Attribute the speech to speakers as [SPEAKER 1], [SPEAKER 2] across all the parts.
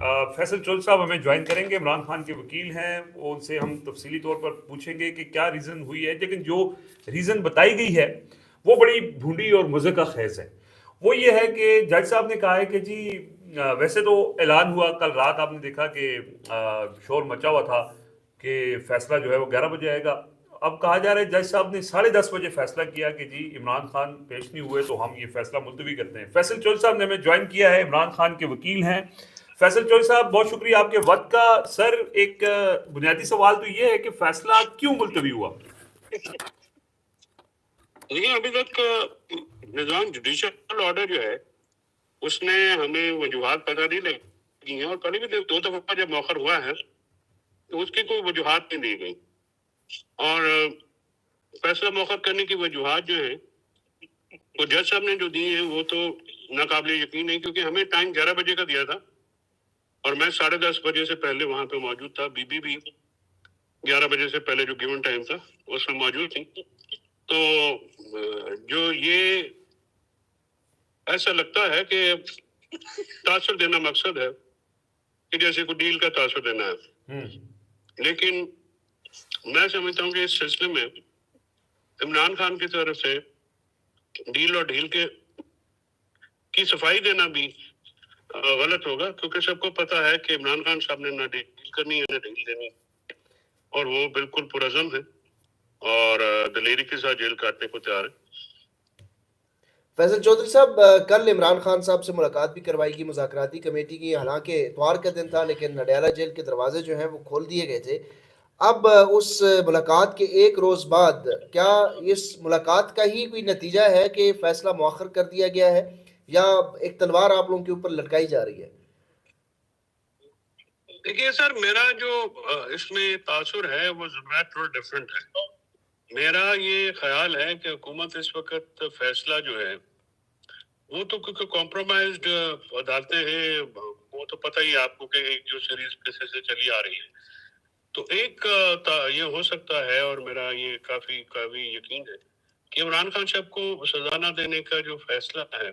[SPEAKER 1] फैसल चोल साहब हमें ज्वाइन करेंगे, इमरान खान के वकील हैं, वो उनसे हम तफसीली तौर पर पूछेंगे कि क्या रीज़न हुई है। लेकिन जो रीज़न बताई गई है वो बड़ी भूडी और मज़े का खेज है। वो ये है कि जज साहब ने कहा है कि जी वैसे तो ऐलान हुआ कल रात, आपने देखा कि शोर मचा हुआ था कि फैसला जो है वो 11 बजे आएगा। अब कहा जा रहा है जज साहब ने 10:30 बजे फैसला किया कि जी इमरान खान पेश नहीं हुए तो हम ये फैसला मुलतवी करते हैं। फैसल चोल साहब ने हमें ज्वाइन किया है, इमरान खान के वकील हैं। फैसल चोल साहब बहुत शुक्रिया आपके वक्त का। सर एक बुनियादी सवाल तो ये है कि फैसला क्यों मुलतवी हुआ?
[SPEAKER 2] देखिए, अभी तक निजाम जुडिशल ऑर्डर जो है उसने हमें वजूहात पता नहीं लगी हैं, और पहले भी 2 दफा जब मौखर हुआ है तो उसकी कोई वजूहात नहीं दी गई। और फैसला मौखर करने की वजूहात जो है वो जज साहब ने जो दी है वो तो नाकाबिल यकीन नहीं, क्योंकि हमें टाइम 11 बजे का दिया था और मैं 10:30 बजे से पहले वहां पे मौजूद था। बीबी भी 11 बजे से पहले जो गिवन टाइम था उसमें मौजूद थी। तो जो ये ऐसा लगता है कि तासुर देना मकसद है कि जैसे कोई डील का तासुर देना है, लेकिन मैं समझता हूँ कि इस सिलसिले में इमरान खान की तरफ से डील और ढील की सफाई देना भी गलत होगा, क्योंकि सबको पता है कि इमरान खान साहब ने ना डील करनी है ना ढील देनी, और वो बिल्कुल पुरज़म है और दलेरी के साथ जेल काटने को तैयार है।
[SPEAKER 3] फैसल चौधरी साहब, कल इमरान खान साहब से मुलाकात भी करवाई गई मुज़ाकराती कमेटी की। हालांकि इतवार का दिन था लेकिन नडियाला जेल के दरवाजे जो हैं वो खोल दिए गए थे। अब उस मुलाकात के एक रोज़ बाद क्या इस मुलाकात का ही कोई नतीजा है कि फैसला मौखर कर दिया गया है, या एक तलवार आप लोगों के ऊपर लटकाई जा रही है?
[SPEAKER 2] देखिए सर, मेरा जो इसमें तासुर है वो थोड़ा डिफरेंट है। मेरा ये ख्याल है कि हुकूमत इस वक्त फैसला जो है वो तो क्योंकि कॉम्प्रोमाइज्ड अदालतें हैं, वो तो पता ही है आपको कि एक जो सीरीज कैसे से चली आ रही है, तो एक ये हो सकता है, और मेरा ये काफी यकीन है कि इमरान खान साहब को सजा न देने का जो फैसला है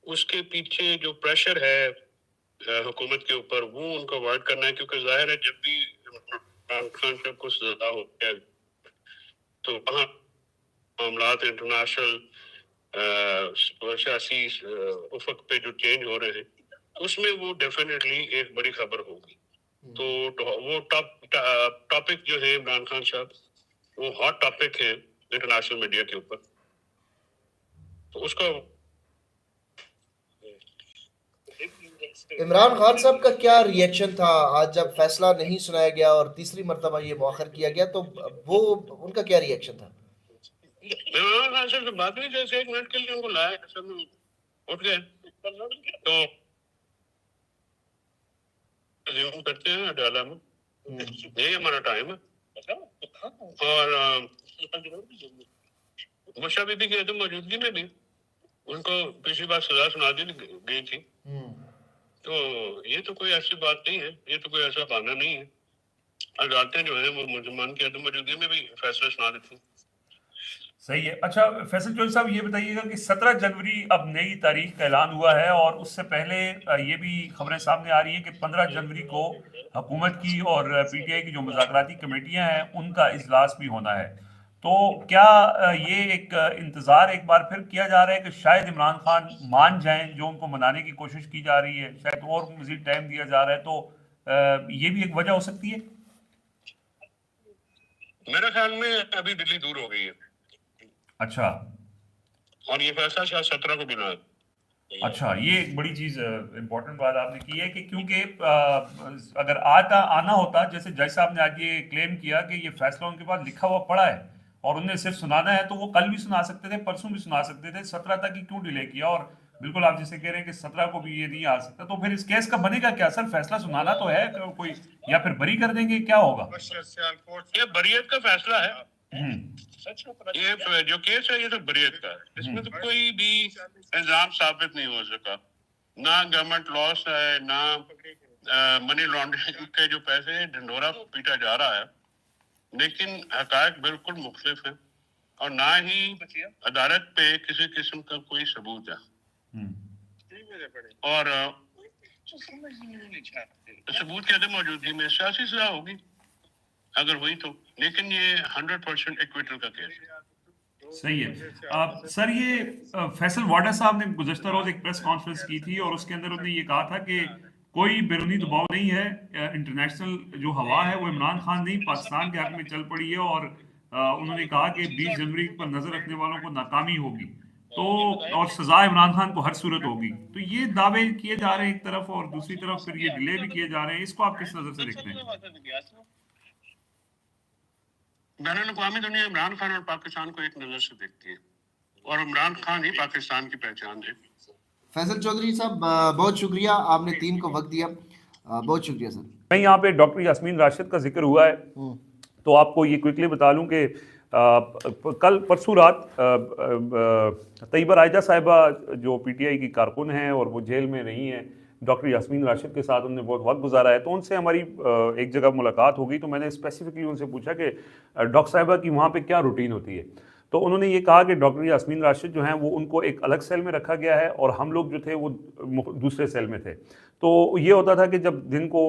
[SPEAKER 2] उसके पीछे जो प्रेशर है हुकूमत के ऊपर, वो उनको अवॉइड करना है। क्योंकि जाहिर है जब भी इमरान खान साहब को सजा होती है तो वहाँ मामलात इंटरनेशनल सियासी उफक पे जो चेंज हो रहे हैं उसमें वो डेफिनेटली एक बड़ी खबर होगी। तो वो टॉपिक जो है इमरान खान साहब, वो हॉट टॉपिक है इंटरनेशनल मीडिया के ऊपर, तो उसका
[SPEAKER 3] इमरान खान साहब का क्या रिएक्शन था आज जब फैसला नहीं सुनाया गया और तीसरी मरतबा ये मौखर किया गया, तो वो उनका क्या रिएक्शन था?
[SPEAKER 2] इमरान खान साहब से बात हुई, जैसे 1 मिनट के लिए उनको लाया, सब उठ गए, तो रिज्यूम करते हैं अडाला में, यही हमारा टाइम है। और मुशा बीबी की तो मौजूदगी में भी उनको पिछली बार सजा सुना दी गई थी, तो ये तो कोई ऐसी बात नहीं है, ये तो कोई ऐसा बहाना नहीं है। अदालतें जो है वो मुसलमान की अदम मौजूदगी में भी फैसला सुना देती हैं।
[SPEAKER 1] सही है। अच्छा फैसल चौधरी साहब ये बताइएगा कि 17 जनवरी अब नई तारीख का ऐलान हुआ है, और उससे पहले ये भी खबरें सामने आ रही हैं कि 15 जनवरी को हुकूमत की और पीटीआई की जो मुज़ाकराती कमेटियां हैं उनका इजलास भी होना है। तो क्या ये एक इंतज़ार एक बार फिर किया जा रहा है कि शायद इमरान खान मान जाएं, जो उनको मनाने की कोशिश की जा रही है, शायद और मज़ीद टाइम दिया जा रहा है, तो ये भी एक वजह हो सकती है?
[SPEAKER 2] मेरे ख्याल में अभी दिल्ली दूर हो गई है।
[SPEAKER 1] अच्छा,
[SPEAKER 2] और ये फैसला शायद 17 को बिना है।
[SPEAKER 1] अच्छा, ये एक बड़ी चीज इंपॉर्टेंट बात आपने की है कि क्योंकि अगर आना होता, जैसे जज साहब ने आज ये क्लेम किया कि ये फैसला उनके पास लिखा हुआ पड़ा है और उन्हें सिर्फ सुनाना है, तो वो कल भी सुना सकते थे, परसों भी सुना सकते थे, 17 तक ही क्यों डिले किया? और बिल्कुल आप जैसे कह रहे हैं कि 17 को भी ये नहीं आ सकता, तो फिर इस केस का बनेगा क्या सर? फैसला सुनाना तो है कोई, या फिर बरी कर देंगे, क्या होगा?
[SPEAKER 2] ये बरियत का फैसला है, ये जो केस है ये तो बरियत का है, इसमें तो कोई भी इल्जाम साबित नहीं हो सका, ना गवर्नमेंट लॉस है, ना मनी लॉन्ड्रिंग के जो पैसे ढंढोरा पीटा जा रहा है, लेकिन हकायक बिल्कुल मुख्तलिफ है, और ना ही अदालत पे किसी किस्म का कोई सबूत है। और सबूत की अदम मौजूदगी में सियासी सजा होगी अगर हुई तो, लेकिन ये 100% एक्विटल का केस है।
[SPEAKER 1] सही है। सर ये फैसल वाडा साहब ने गुज़श्ता रोज़ एक प्रेस कॉन्फ्रेंस की थी और उसके अंदर उन्होंने ये कहा था कि कोई बैरूनी दबाव नहीं है, इंटरनेशनल जो हवा है वो इमरान खान नहीं पाकिस्तान के हक में चल पड़ी है और उन्होंने कहा कि 20 जनवरी पर नज़र रखने वालों को नाकामी होगी तो और सज़ा इमरान खान को हर सूरत होगी। तो ये दावे किए जा रहे हैं एक तरफ और दूसरी तरफ फिर ये डिले भी किए जा रहे हैं, इसको आप किस नज़र से देखते हैं?
[SPEAKER 2] बैनुल-अक़वामी दुनिया इमरान खान और पाकिस्तान को एक नज़र से देखती है और इमरान खान ही पाकिस्तान की पहचान है।
[SPEAKER 3] फैसल चौधरी साहब बहुत शुक्रिया, आपने टीम को वक्त दिया, बहुत शुक्रिया सर।
[SPEAKER 1] मैं यहाँ पे डॉक्टर यास्मीन राशिद का जिक्र हुआ है तो आपको ये क्विकली बता लूँ कि कल परसों रात तैयबा रायजा साहिबा जो पीटीआई की कारकुन हैं और वो जेल में रही हैं, डॉक्टर यास्मीन राशिद के साथ उन्होंने बहुत वक्त गुजारा है, तो उनसे हमारी एक जगह मुलाकात हो गई। तो मैंने स्पेसिफिकली उनसे पूछा कि डॉक्टर साहिबा की वहाँ पे क्या रूटीन होती है। तो उन्होंने ये कहा कि डॉक्टर यास्मीन राशिद जो हैं वो उनको एक अलग सेल में रखा गया है और हम लोग जो थे वो दूसरे सेल में थे। तो ये होता था कि जब दिन को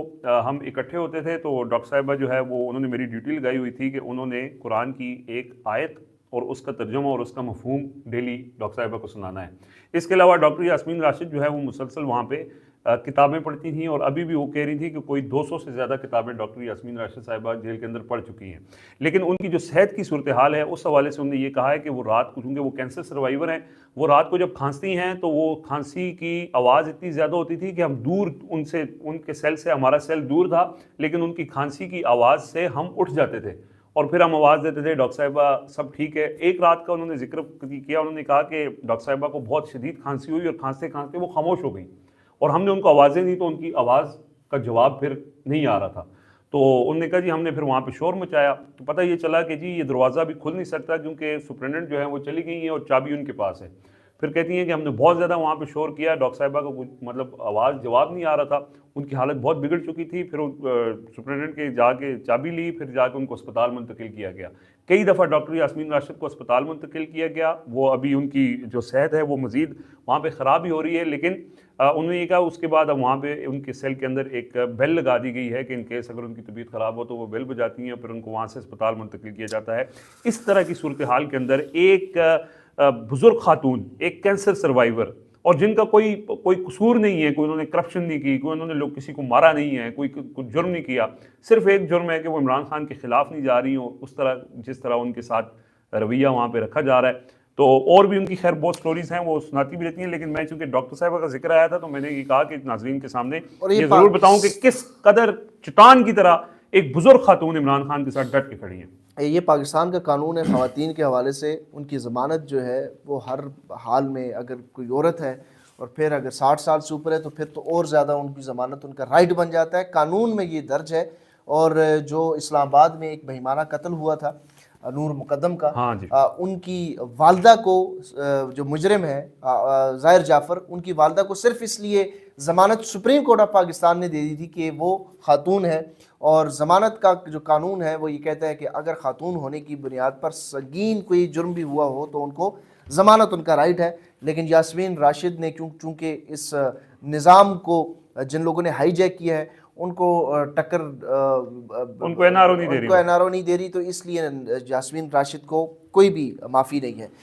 [SPEAKER 1] हम इकट्ठे होते थे तो डॉक्टर साहिबा जो है वो उन्होंने मेरी ड्यूटी लगाई हुई थी कि उन्होंने कुरान की एक आयत और उसका तर्जुमा और उसका मफहूम डेली डॉक्टर साहिबा को सुनाना है। इसके अलावा डॉक्टर यास्मीन राशिद जो है वो मुसलसल वहाँ पे किताबें पढ़ती थीं और अभी भी वो कह रही थी कि कोई 200 से ज़्यादा किताबें डॉक्टर यास्मीन राशिद साहिबा जेल के अंदर पढ़ चुकी हैं। लेकिन उनकी जो सेहत की सूरत हाल है उस हवाले से उन्होंने ये कहा है कि वो रात को, चूँकि वो कैंसर सर्वाइवर हैं, वो रात को जब खांसती हैं तो वो खांसी की आवाज़ इतनी ज़्यादा होती थी कि हम दूर उनसे, उनके सेल से हमारा सेल दूर था, लेकिन उनकी खांसी की आवाज़ से हम उठ जाते थे और फिर हम आवाज़ देते थे डॉक्टर साहिबा सब ठीक है। एक रात का उन्होंने जिक्र किया, उन्होंने कहा कि डॉक्टर साहिबा को बहुत शदीद खांसी हुई और खांसते खांसते वो खामोश हो गई और हमने उनको आवाज़ें दी तो उनकी आवाज़ का जवाब फिर नहीं आ रहा था। तो उन्होंने कहा जी हमने फिर वहाँ पे शोर मचाया तो पता ये चला कि जी ये दरवाज़ा भी खुल नहीं सकता क्योंकि सुपरिटेंडेंट जो है वो चली गई हैं और चाबी उनके पास है। फिर कहती हैं कि हमने बहुत ज़्यादा वहाँ पे शोर किया, डॉक्टर साहिबा को कुछ मतलब आवाज़ जवाब नहीं आ रहा था, उनकी हालत बहुत बिगड़ चुकी थी। फिर सुपरिटेंडेंट के जाके चाबी ली, फिर जाके उनको अस्पताल मुंतकिल किया गया। कई दफ़ा डॉक्टर यास्मीन राशिद को अस्पताल मुंतकिल किया गया, वो अभी उनकी जो सेहत है वो मज़ीद वहाँ पे ख़राब ही हो रही है। लेकिन उन्होंने ये कहा उसके बाद अब वहाँ पे उनके सेल के अंदर एक बेल लगा दी गई है कि इन केस अगर उनकी तबीयत ख़राब हो तो वो बेल बजाती हैं, फिर उनको वहाँ से अस्पताल मुंतकिल किया जाता है। इस तरह की सूरत हाल के अंदर एक बुज़ुर्ग खातून, एक कैंसर सर्वाइवर और जिनका कोई कसूर नहीं है, कोई उन्होंने करप्शन नहीं की, कोई उन्होंने लोग किसी को मारा नहीं है, कोई कुछ जुर्म नहीं किया, सिर्फ एक जुर्म है कि वो इमरान खान के ख़िलाफ़ नहीं जा रही हो उस तरह जिस तरह उनके साथ रवैया वहाँ पे रखा जा रहा है। तो और भी उनकी खैर बहुत स्टोरीज़ हैं, वो सुनाती भी रहती हैं, लेकिन मैं चूँकि डॉक्टर साहिबा का जिक्र आया था तो मैंने ये कहा कि नाज़रीन के सामने ये ज़रूर बताऊँ कि किस कदर चट्टान की तरह एक बुज़ुर्ग खातून इमरान खान के साथ डट के खड़ी हैं।
[SPEAKER 3] ये पाकिस्तान का कानून है, ख़वातीन के हवाले से उनकी ज़मानत जो है वो हर हाल में, अगर कोई औरत है और फिर अगर 60 साल से ऊपर है तो फिर तो और ज़्यादा उनकी ज़मानत उनका राइट बन जाता है, कानून में ये दर्ज है। और जो इस्लामाबाद में एक बहिमाना कत्ल हुआ था नूर मुकद्दम का,
[SPEAKER 1] हाँ जी।
[SPEAKER 3] उनकी वालदा को जो मुजरिम है ज़ाहिर जाफ़र, उनकी वालदा को सिर्फ इसलिए ज़मानत सुप्रीम कोर्ट ऑफ पाकिस्तान ने दे दी थी कि वो खातून है और ज़मानत का जो कानून है वो ये कहता है कि अगर खातून होने की बुनियाद पर संगीन कोई जुर्म भी हुआ हो तो उनको ज़मानत उनका राइट है। लेकिन यास्मीन राशिद ने चूँकि इस निज़ाम को जिन लोगों ने हाईजैक किया है उनको टक्कर
[SPEAKER 1] उनको एनआरओ नहीं दे रही,
[SPEAKER 3] उनको एनआरओ नहीं दे रही, तो इसलिए यास्मीन राशिद को कोई भी माफ़ी नहीं है।